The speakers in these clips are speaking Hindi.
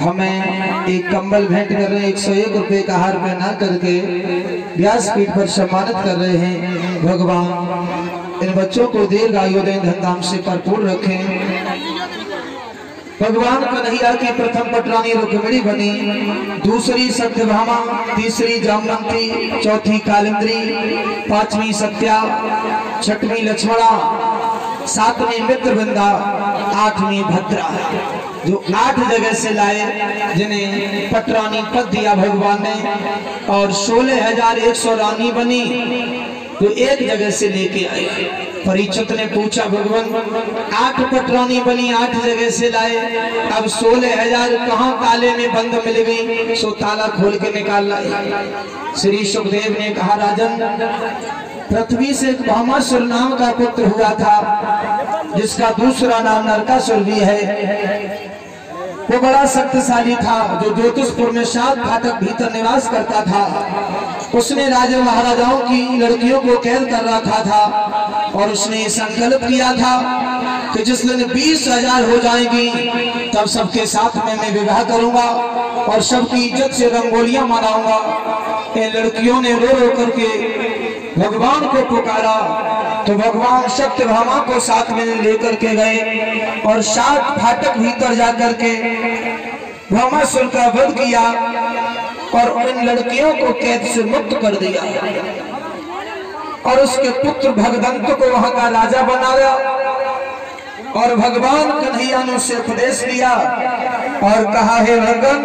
हमें एक कंबल भेंट कर रहे हैं, 101 रुपए का हार पहना करके व्यासपीठ पर सम्मानित कर रहे हैं। भगवान इन बच्चों को दीर्घ आयु दें, धनधाम से भरपूर रखें। भगवान कन्हैया की प्रथम पटरानी रुक्मिणी बनी, दूसरी सत्यभामा, तीसरी जामवंती, चौथी कालिंद्री, पांचवी सत्या, छठवीं लक्ष्मणा, सातवीं मित्रवृंदा, आठवीं भद्रा, जो 8 जगह से लाए, जिन्हें पटरानी पद दिया भगवान ने। और 16,100 रानी बनी जो एक जगह से लेके आए। परीक्षित ने पूछा, भगवान 8 पटरानी बनी 8 जगह से लाए, अब 16,000 कहाँ ताले में बंद मिल गई? सो ताला खोल के निकाल लाए। श्री सुखदेव ने कहा, राजन पृथ्वी से एक भामासुर नाम का पुत्र हुआ था, जिसका दूसरा नाम नरकासुर भी है। वो बड़ा शक्तिशाली था, जो ज्योतिषपुर में 7 फाटक भीतर निवास करता था। उसने राजा महाराजाओं की लड़कियों को कैद कर रखा था और उसने संकल्प किया था कि जिस दिन 20,000 हो जाएंगी तब सबके साथ में मैं विवाह करूंगा और सबकी इज्जत से रंगोलियां मनाऊंगा। इन लड़कियों ने रो रो करके भगवान को पुकारा, तो भगवान सत्यभामा को साथ में लेकर के गए और 7 फाटक भीतर जाकर के भामासुर का वध किया और उन लड़कियों को कैद से मुक्त कर दिया और उसके पुत्र भगदंत को वहां का राजा बनाया। और भगवान कन्हैया ने उसे उपदेश दिया और कहा, हे भगवान,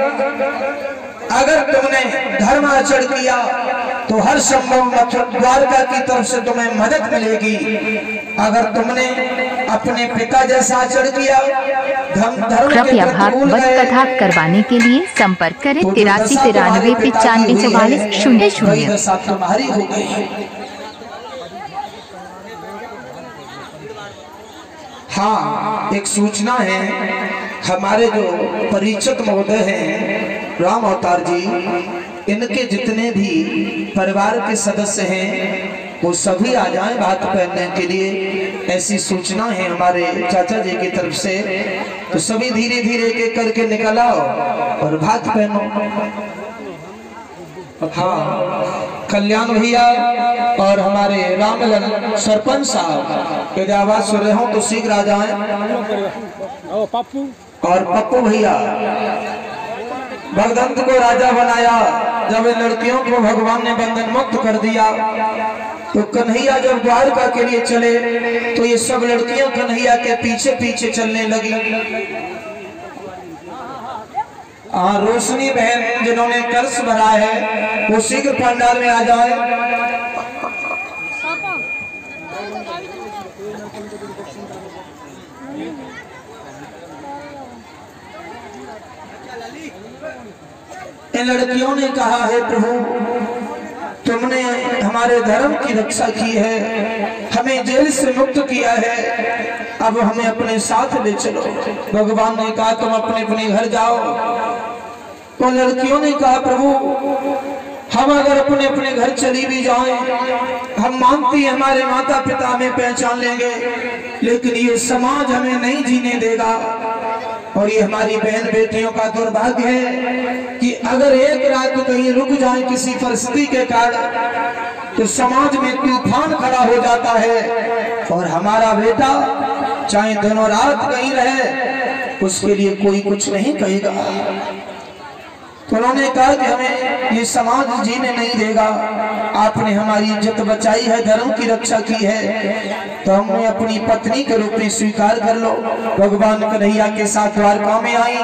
अगर तुमने धर्म आचरण किया तो हर संभव द्वारका की तरफ से तुम्हें मदद मिलेगी। अगर तुमने अपने पिता जैसा आचरण किया, कृपया भागवत कथा करवाने के लिए संपर्क करें 83 93 95 44 00। तुम्हारी हो गई। हाँ, एक सूचना है, हमारे जो परीक्षित महोदय हैं राम अवतार जी, इनके जितने भी परिवार के सदस्य हैं वो सभी आ जाएं भात पहनने के लिए, ऐसी सूचना है हमारे चाचा जी की तरफ से। तो सभी धीरे धीरे एक करके निकल आओ और भात पहनो। हाँ, कल्याण भैया और हमारे रामलल सरपंच साहब के आवाज सुन रहे हो तो शीघ्र आ जाएं। और पप्पू भैया, भगदंत को राजा बनाया। जब इन लड़कियों को भगवान ने बंधन मुक्त कर दिया तो कन्हैया जब द्वारका के लिए चले तो ये सब लड़कियां कन्हैया के पीछे पीछे चलने लगी। रोशनी बहन जिन्होंने कलश भरा है वो शीघ्र पंडाल में आ जाए। इन लड़कियों ने कहा, है प्रभु, तुमने हमारे धर्म की रक्षा की है, हमें जेल से मुक्त किया है, अब हमें अपने साथ ले चलो। भगवान ने कहा, तुम अपने अपने घर जाओ। तो लड़कियों ने कहा, प्रभु, हम अगर अपने अपने घर चली भी जाएं, हम मानती हमारे माता पिता हमें पहचान लेंगे, लेकिन ये समाज हमें नहीं जीने देगा। और ये हमारी बहन बेटियों का दुर्भाग्य है कि अगर एक रात कहीं रुक जाए किसी परिस्थिति के कारण तो समाज में तूफान खड़ा हो जाता है और हमारा बेटा चाहे दोनों रात कहीं रहे उसके लिए कोई कुछ नहीं कहेगा। तो उन्होंने कहा कि हमें ये समाज जीने नहीं देगा, आपने हमारी इज्जत बचाई है, धर्म की रक्षा की है, तो हमें अपनी पत्नी के रूप में स्वीकार कर लो। भगवान कन्हैया के साथ द्वारका में आई।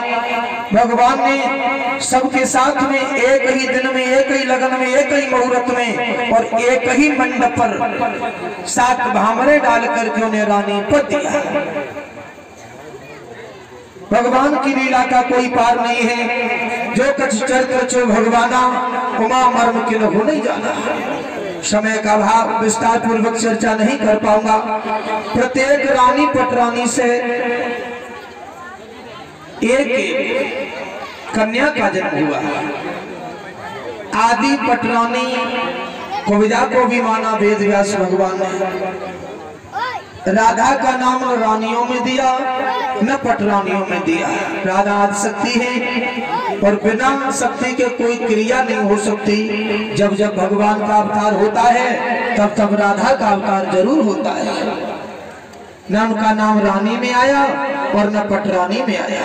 भगवान ने सबके साथ में एक ही दिन में, एक ही लगन में, एक ही मुहूर्त में और एक ही मंडप पर 7 भामरे डाल करके उन्हें रानी पद दिया। भगवान की लीला का कोई पार नहीं है, जो कछ चरित्र चो भगवाना, उमा मर्म के हो नहीं जाना। समय का भाव विस्तार पूर्वक चर्चा नहीं कर पाऊंगा। प्रत्येक रानी पटरानी से एक कन्या का जन्म हुआ। आदि पटरानी कविता को भी माना वेद व्यास भगवान ने। राधा का नाम रानियों में दिया न पटरानियों में दिया। राधा आदि शक्ति है और बिना शक्ति के कोई क्रिया नहीं हो सकती। जब जब भगवान का अवतार होता है तब तब राधा का अवतार जरूर होता है। न उनका नाम रानी में आया और न पटरानी में आया।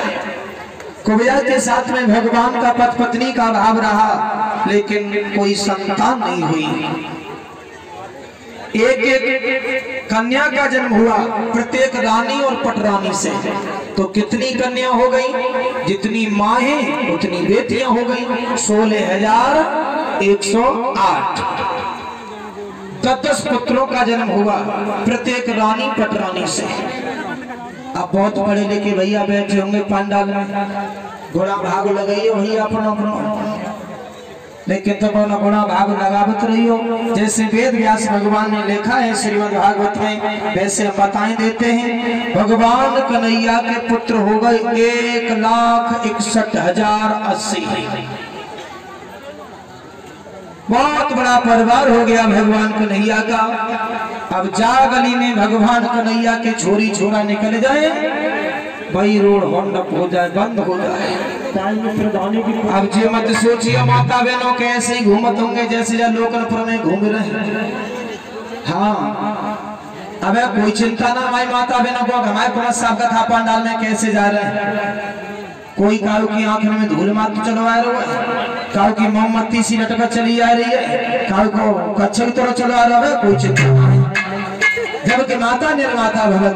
कुबेरा के साथ में भगवान का पति पत्नी का भाव रहा, लेकिन कोई संतान नहीं हुई। एक एक कन्या का जन्म हुआ, प्रत्येक रानी और पटरानी से। तो कितनी कन्या हो गई? जितनी माँ है उतनी बेटियां हो गई। 16,108 10 पुत्रों का जन्म हुआ, प्रत्येक रानी पटरानी से। अब बहुत पढ़े लिखे भैया बैठे होंगे पंडाल में, घोड़ा भाग लगाइए भैया अपना अपना, लेकिन तो घोड़ा भाग लगावत रहियो। जैसे वेद व्यास भगवान ने लिखा है श्रीमद् भागवत में, वैसे हम बताएं देते हैं। भगवान कन्हैया के पुत्र हो गए 1,61,080। बहुत बड़ा परिवार हो गया भगवान कन्हैया का। अब जा गली में भगवान कन्हैया के छोरी छोरा निकल जाए, भाई रोड होंडप हो जाए, बंद हो जाए। अब जी मत सोचिए माता बहनों कैसे ही घूमत होंगे जैसे या लोकलपुर में घूम रहे। हाँ, अबे कोई चिंता ना हमारी माता बहनों को, हमारे पुलिस साहब का था पंडाल में कैसे जा रहे हैं। कोई काऊ की आंख में धूल मार तो चलवा रहा है, काऊ की मोमबत्ती सी लटका चली जा रही है, काऊ को कच्चे की तरह चलवा रहा है, कोई चिंता नहीं। जबकि माता निर्माता भगत